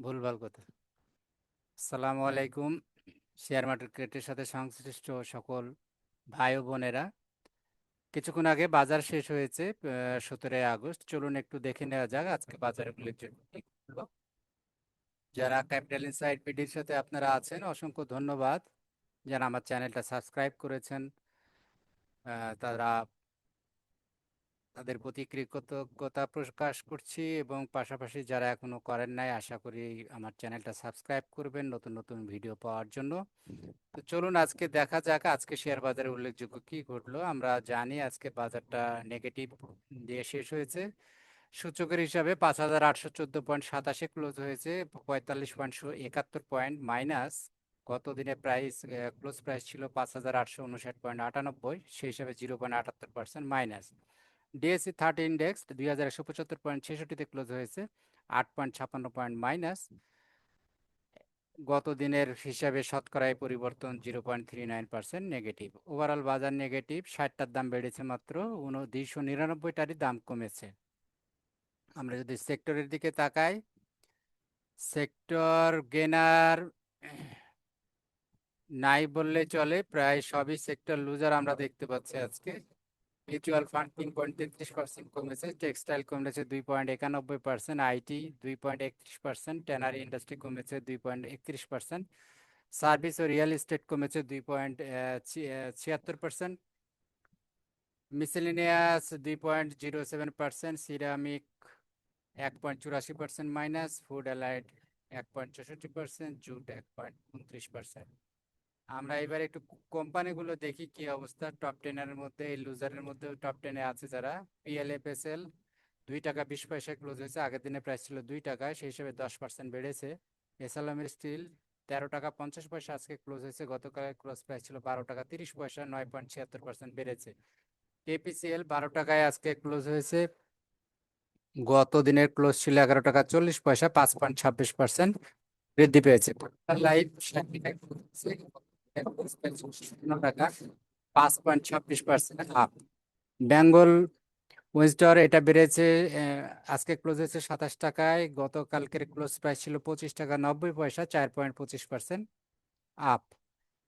ভুলভাল কথা। আসসালামু আলাইকুম। শেয়ার মার্কেটের সাথে সংশ্লিষ্ট সকল ভাই ও বোনেরা, কিছুক্ষণ আগে বাজার শেষ হয়েছে 17 আগস্ট। চলুন একটু দেখে নেওয়া যাক আজকে বাজারে উল্লেখযোগ্য কি ঘটলো। যারা ক্যাপিটাল ইনসাইড বিডির সাথে আপনারা আছেন, অসংখ্য ধন্যবাদ। যারা আমার চ্যানেলটা সাবস্ক্রাইব করেছেন, তারা তাদের প্রতি কৃতজ্ঞতা প্রকাশ করছি, এবং পাশাপাশি যারা এখনো করেন নাই, আশা করি আমার চ্যানেলটা সাবস্ক্রাইব করবেন নতুন নতুন ভিডিও পাওয়ার জন্য। তো চলুন আজকে দেখা যাক আজকে শেয়ার বাজারে উল্লেখযোগ্য কি ঘটলো। আমরা জানি আজকে বাজারটা নেগেটিভ দিয়ে শেষ হয়েছে। সূচকের হিসাবে 5,814.87 ক্লোজ হয়েছে, 45.71 পয়েন্ট মাইনাস। গত দিনে ক্লোজ প্রাইস ছিল 5,859.98, সেই হিসাবে 0.78% মাইনাস। ডিএসসি 30 ইন্ডেক্স 2,175.66-তে ক্লোজ হয়েছে, 8.56 পয়েন্ট মাইনাস। গত দিনের হিসাবে শতকরায় পরিবর্তন 0.39% নেগেটিভ। ওভারঅল বাজার নেগেটিভ, 60টার দাম বেড়েছে মাত্র, 299টারই দাম কমেছে। আমরা যদি সেক্টরের দিকে তাকাই, সেক্টর গেনার নাই বললে চলে, প্রায় সবই সেক্টর লুজার আমরা দেখতে পাচ্ছি আজকে। মিউচুয়াল ফান্ড 3.33% কমেছে, টেক্সটাইল কমেছে 2.91%, আইটি 2.31%, ট্যানারি ইন্ডাস্ট্রি কমেছে 2.31%, সার্ভিস ও রিয়েল এস্টেট কমেছে 2.76%, miscellaneous 2.07%, ceramic 1.84% minus, food allied 1.64%, jute 1.29%। আমরা এবার একটু কোম্পানিগুলো দেখি কি অবস্থা। টপ 10-এর মধ্যে, এই লুজারের মধ্যে টপ 10-এ আছে যারা। পিএলএফএসএল 2 টাকা 20 পয়সায় ক্লোজ হয়েছে, আগের দিনে প্রাইস ছিল 2 টাকা, সেই হিসেবে 10% বেড়েছে। এসালামের স্টিল 13 টাকা 50 পয়সা আজকে ক্লোজ হয়েছে, গতকালের ক্লোজ প্রাইস ছিল 12 টাকা 30 পয়সা, 9.76% বেড়েছে। কেপিসিএল 12 টাকায় আজকে ক্লোজ হয়েছে, গত দিনের ক্লোজ ছিল 11 টাকা 40 পয়সা, 5.26% বৃদ্ধি পেয়েছে। লাইফ 60 টাকা 5.26% আপ। বেঙ্গল উইন্ডসর এটা বেড়েছে, আজকে ক্লোজ হয়েছে 27 টাকায়, গতকালকের ক্লোজ প্রাইস ছিল 25 টাকা 90 পয়সা, 4.25% আপ।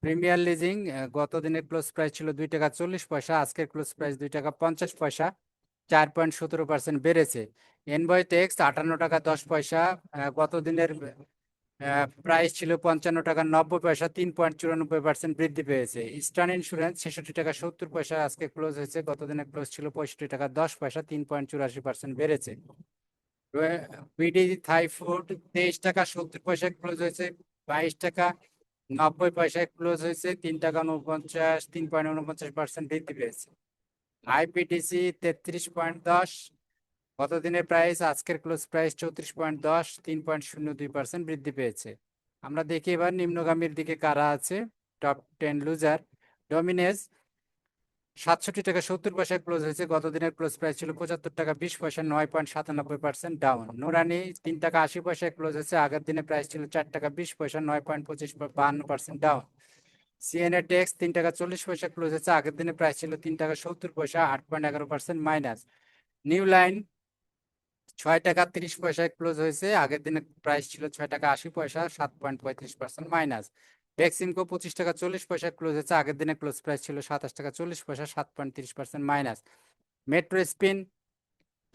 প্রিমিয়ার লিজিং গত দিনের ক্লোজ প্রাইস ছিল 2 টাকা 40 পয়সা, আজকের ক্লোজ প্রাইস 2 টাকা 50 পয়সা, 4.17% বেড়েছে। এনভয়টেক্স 58 টাকা 10 পয়সা, গত দিনের প্রাইস ছিল 55 টাকা 90 পয়সা, 3.94% বৃদ্ধি পেয়েছে। ইস্টার্ন ইন্স্যুরেন্স 66 টাকা 70 পয়সা আজকে ক্লোজ হয়েছে, গত দিনের ক্লোজ ছিল 65 টাকা 10 পয়সা, 3.84% বেড়েছে। বিডি থাই ফুড 23 টাকা 70 পয়সায় ক্লোজ হয়েছে, 22 টাকা 90 পয়সায় ক্লোজ হয়েছে, 3.49% বৃদ্ধি পেয়েছে। আইপিটিসি 33.10, গত দিনের প্রাইস আজকের ক্লোজ প্রাইস 34.10, 3.02% বৃদ্ধি পেয়েছে। আমরা দেখি এবার নিম্নগামীর দিকে কারা আছে। টপ 10 লুজার, ডমিনেজ 67 টাকা 70 পয়সায় ক্লোজ হয়েছে, গত দিনের ক্লোজ প্রাইস ছিল 75 টাকা 20 পয়সা, 9.97% ডাউন। নুরানি 3 টাকা 80 পয়সায় ক্লোজ হয়েছে, আগের দিনের প্রাইস ছিল 4 টাকা 20 পয়সা, 9.52% ডাউন। সিএনএ টেক্স 3 টাকা 40 পয়সা ক্লোজ হয়েছে, আগের দিনের প্রাইস ছিল 3 টাকা 70 পয়সা, 8.11% মাইনাস। নিউ লাইন 6 টাকা 30 পয়সায় ক্লোজ হয়েছে, আগের দিনের প্রাইস ছিল 6 টাকা 80 পয়সা, 7.35% মাইনাস। বেক্সিমকো 25 টাকা 40 পয়সায় ক্লোজ হয়েছে, আগের দিনের ক্লোজ প্রাইস ছিল 27 টাকা 40 পয়সা, 7.30% মাইনাস। মেট্রো স্পিন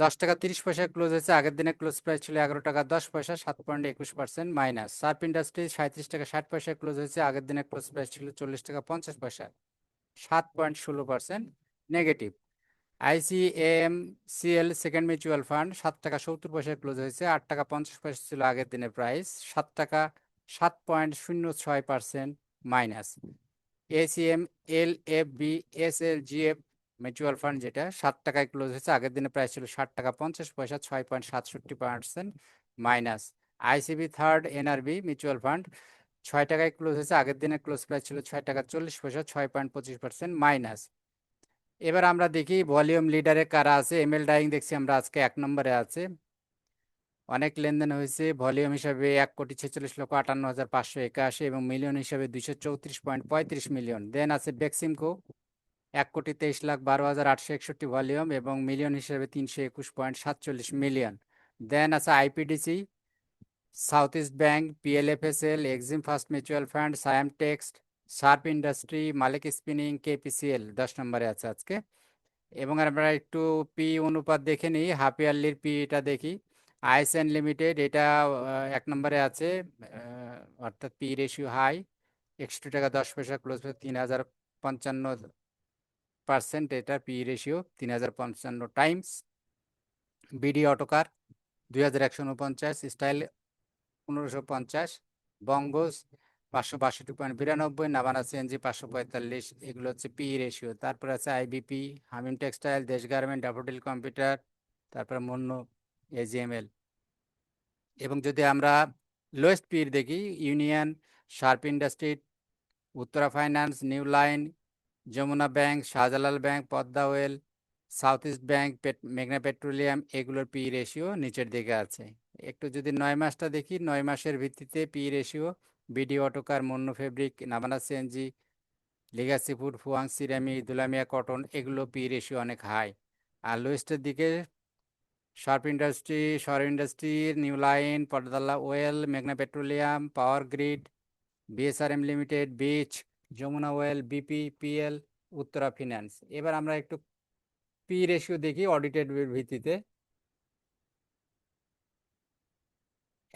10 টাকা 30 পয়সায় ক্লোজ হয়েছে, আগের দিনের ক্লোজ প্রাইস ছিল 11 টাকা 10 পয়সা, 7.21% মাইনাস। সার্প ইন্ডাস্ট্রি 37 টাকা 60 পয়সায় ক্লোজ হয়েছে, আগের দিনের ক্লোজ প্রাইস ছিল 40 টাকা 50 পয়সা, 7.16% নেগেটিভ। আইসিএমসিএল সেকেন্ড মিউচুয়াল ফান্ড 7 টাকা 70 পয়সায় ক্লোজ হয়েছে, 8 টাকা 50 পয়সা ছিল আগের দিনের price, 7.06% minus. ACM L F B S L G F mutual fund যেটা 7 টাকায় ক্লোজ হয়েছে, আগের দিনের প্রাইস ছিল 60 টাকা 50 পয়সা, 6.67% minus. ICB third NRB mutual fund 6 টাকায় ক্লোজ হয়েছে, আগের দিনের ক্লোজ প্রাইস ছিল 6 টাকা 40 পয়সা, 6.25% মাইনাস। এবার আমরা দেখি ভলিউম লিডারে কারা আছে। এমএল ডাইং দেখছি আমরা আজকে 1 নম্বরে আছে, অনেক লেনদেন হয়েছে। ভলিউম হিসাবে 1,46,58,581 এবং মিলিয়ন হিসাবে 234.35 মিলিয়ন। দেন আছে বেক্সিমকো 1,23,12,861 ভলিউম এবং মিলিয়ন হিসাবে 321.47 মিলিয়ন। দেন আছে IPDC south east bank, PLFSL, exim first mutual fund, Saiham tex, sharp industry, Malek spinning, KPCL 10 নম্বরে আছে আজকে। এবং আমরা একটু পি অনুপাত দেখে নিই, হাফ ইয়ারলির পিটা দেখি। আইএসএন লিমিটেড এটা 1 নম্বরে আছে, অর্থাৎ পি রেশিও হাই, 61 টাকা 10 পয়সা, ক্লোজ 3055%, এটা P ratio 3055 times. BD autocar 2149, style 1550, Bangas 562.92, Navana CNG 545, এগুলো হচ্ছে পি রেশিও। তারপর আছে IBP, Hamim textile, Desh garment, Daffodil computer, তারপর মুন্নু, এজিএমএল। এবং যদি আমরা লোয়েস্ট পির দেখি, union, sharp industry, Uttara finance, new line, Jamuna bank, Shahjalal bank, Padma oil, south east bank, মেঘনা পেট্রোলিয়াম, এগুলোর পি রেশিও নিচের দিকে আছে। একটু যদি 9 মাসটা দেখি, 9 মাসের ভিত্তিতে P ratio BD autocar, Monno fabric, Navana CNG, legacy food, Fuwang ceramic, Dulamia cotton, এগুলো পি রেশিও অনেক হাই। আর লোয়েস্টের দিকে শার্প ইন্ডাস্ট্রি, সর industry, new line, Padma oil, মেঘনা petroleum, power grid, BSRM limited, beach, Jamuna oil, BPPL, Uttara finance. এবার আমরা একটু পি রেশিও দেখি অডিটেড ভিত্তিতে।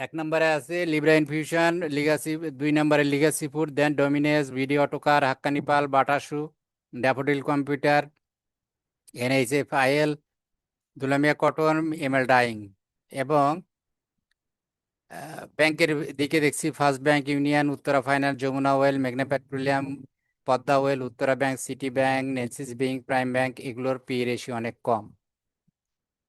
1 নম্বরে আছে লিব্রা ইনফিউশন, লিগাসি, 2 নম্বরে লিগাসি ফুড, দেন ডোমিনেস, BD autocar, Hakkani pulp, Bata shoe, Daffodil computer, NHF IL, Dulamia cotton, ML dyeing. এবং ব্যাংকের দিকে দেখছি first bank, union, Uttara finance, Jamuna oil, মেঘনা petroleum, Padma oil, Uttara bank, city bank, নেসিস ব্যাংক, প্রাইম ব্যাংক, এগুলোর পি রেশিও অনেক কম।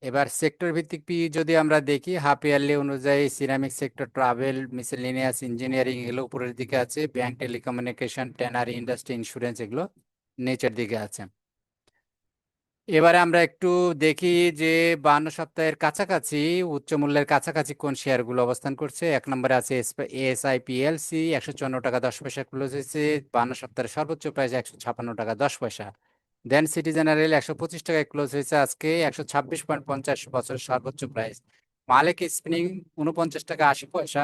এবার সেক্টর ভিত্তিক পি যদি আমরা দেখি, হাফ ইয়ারলি অনুযায়ী ceramic sector, travel, miscellaneous, engineering, এগুলো উপরের দিকে আছে। Bank, telecommunication, tannery industry, insurance, এগুলো নিচের দিকে আছে। এবারে আমরা একটু দেখি যে 52 সপ্তাহের কাছাকাছি, উচ্চ মূল্যের কাছাকাছি কোন শেয়ারগুলো অবস্থান করছে। 1 নম্বরে আছে এএসআই পিএলসি, 154 টাকা 10 পয়সা ক্লোজ হয়েছে, 52 সপ্তাহের সর্বোচ্চ প্রাইস 156 টাকা 10 পয়সা। দেন সিটি জেনারেল 125 টাকায় ক্লোজ হয়েছে আজকে, 126.50 বছরের সর্বোচ্চ প্রাইস। মালিক স্পিনিং 49 টাকা 80 পয়সা,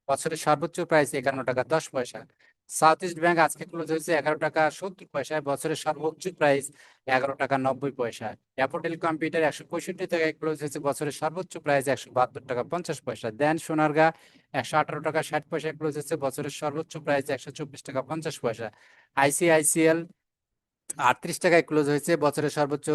বছরের সর্বোচ্চ প্রাইস 51 টাকা 10 পয়সা। সাউথ ইস্ট ব্যাংক আজকে ক্লোজ হয়েছে 11 টাকা 70 পয়সায়, বছরের সর্বোচ্চ প্রাইস 11 টাকা 90 পয়সা। ড্যাফোডিল কম্পিউটার 165 টাকায় ক্লোজ হয়েছে, বছরের সর্বোচ্চ প্রাইস 172 টাকা 50 পয়সা। দেন সোনারগাঁ 118 টাকা 60 পয়সায় ক্লোজ হয়েছে, বছরের সর্বোচ্চ প্রাইস 124 টাকা 50 পয়সা। আইসিআইসিএল 38 টাকায় ক্লোজ হয়েছে, বছরের সর্বোচ্চ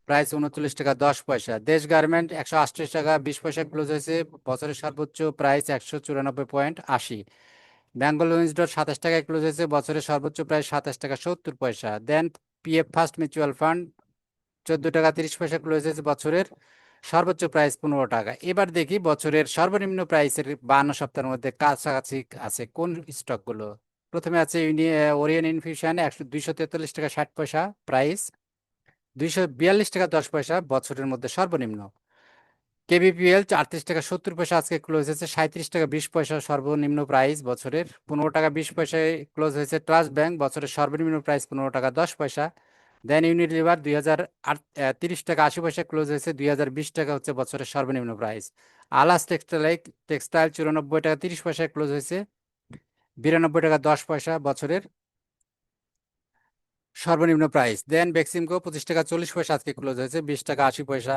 প্রাইস 39 টাকা 10 পয়সা। দেশ গার্মেন্ট 138 টাকা 20 পয়সা ক্লোজ হয়েছে, বছরের সর্বোচ্চ প্রাইস 194.80। বেঙ্গল উইন্সডট 27 টাকায় ক্লোজ হয়েছে, বছরের সর্বোচ্চ প্রাইস 27 টাকা 70 পয়সা। দেন পিএফ ফার্স্ট মিউচুয়াল ফান্ড 14 টাকা 30 পয়সা ক্লোজ হয়েছে, বছরের সর্বোচ্চ প্রাইস 15 টাকা। এবার দেখি বছরের সর্বনিম্ন প্রাইসের 52 সপ্তাহের মধ্যে কাছাকাছি আছে কোন স্টকগুলো। প্রথমে আছে ওরিয়ন ইনফিউশন 243 টাকা 60 পয়সা প্রাইস, 242 টাকা 10 পয়সা বছরের মধ্যে সর্বনিম্ন। কেবিপিএল 38 টাকা 70 পয়সা আজকে ক্লোজ হয়েছে, 37 টাকা 20 পয়সা সর্বনিম্ন প্রাইস বছরের, 15 টাকা 20 পয়সায় ক্লোজ হয়েছে। ট্রাস্ট ব্যাংক বছরের সর্বনিম্ন প্রাইস 15 টাকা 10 পয়সা। দেন ইউনিলিভার 2030 টাকা 80 পয়সা ক্লোজ হয়েছে, 2020 টাকা হচ্ছে বছরের সর্বনিম্ন প্রাইস। আলাস টেক্সটাইল 94 টাকা 30 পয়সায় ক্লোজ হয়েছে, 92 টাকা 10 পয়সা বছরের সর্বনিম্ন প্রাইস। দেন বেক্সিমকো 25 টাকা 40 পয়সা আজকে ক্লোজ হয়েছে, 20 টাকা 80 পয়সা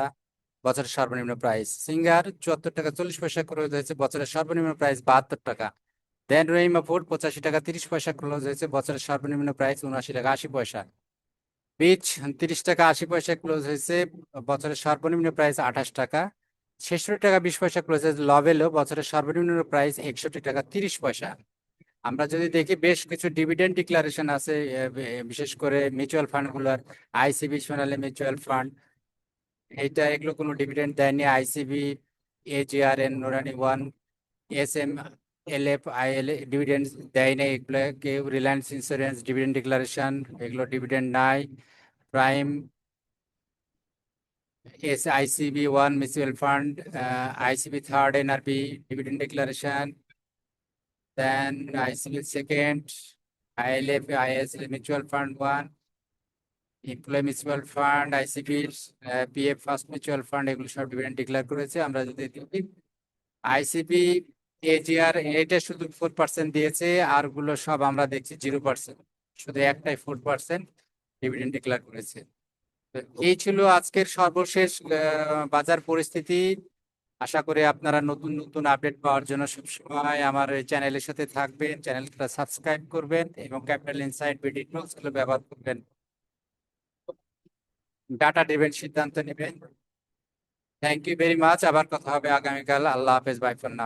বছরের সর্বনিম্ন প্রাইস। সিঙ্গার 74 টাকা 40 পয়সা ক্লোজ হয়েছে, বছরের সর্বনিম্ন প্রাইস 72 টাকা। দেন রহিমা ফুড 85 টাকা 30 পয়সা ক্লোজ হয়েছে, বছরের সর্বনিম্ন প্রাইস 79 টাকা 80 পয়সা। পিচ 30 টাকা 80 পয়সা ক্লোজ হয়েছে, বছরের সর্বনিম্ন প্রাইস 28 টাকা। 66 টাকা 20 পয়সা ক্লোজ হয়েছে লভেলো, বছরের সর্বনিম্ন প্রাইস 61 টাকা 30 পয়সা। আমরা যদি দেখি বেশ কিছু ডিভিডেন্ড ডিক্লারেশন আছে, বিশেষ করে মিউচুয়াল ফান্ডগুলোর। আইসিবি সোনালী মিউচুয়াল ফান্ড, এগুলো কোনো ডিভিডেন্ড দেয়নি। আইসিবি, এজিআরএন, নুরানি ওয়ান, এসএমএলএফ, আইএল ডিভিডেন্ড দেয়নি এগুলো কেউ। রিলায়েন্স ইন্স্যুরেন্স ডিভিডেন্ড ডিক্লারেশন, এগুলো ডিভিডেন্ড নাই। Prime, ICB one mutual fund, ICB third NRB dividend declaration, then ICB second, ILF ISL mutual fund one, employ mutual fund, ICB, PF first mutual fund, এগুলো সব dividend declare করেছে। আমরা যদি দেখি ICB, AGR এটা শুধু 4% দিয়েছে, আর গুলো সব আমরা দেখছি 0%। শুধু একটাই 4% ডিভিডেন্ড ডিক্লেয়ার করেছে। তো এই ছিল আজকের সর্বশেষ বাজার পরিস্থিতি। আশা করি আপনারা নতুন নতুন আপডেট পাওয়ার জন্য সবসময় আমার এই চ্যানেলের সাথে থাকবেন, চ্যানেলটা সাবস্ক্রাইব করবেন এবং ক্যাপিটাল ইনসাইট বিডি টুলস গুলো ব্যবহার করবেন, ডাটা ড্রিভেন সিদ্ধান্ত নেবেন। Thank you very much. আবার কথা হবে আগামীকাল। আল্লাহ হাফেজ। Bye for now.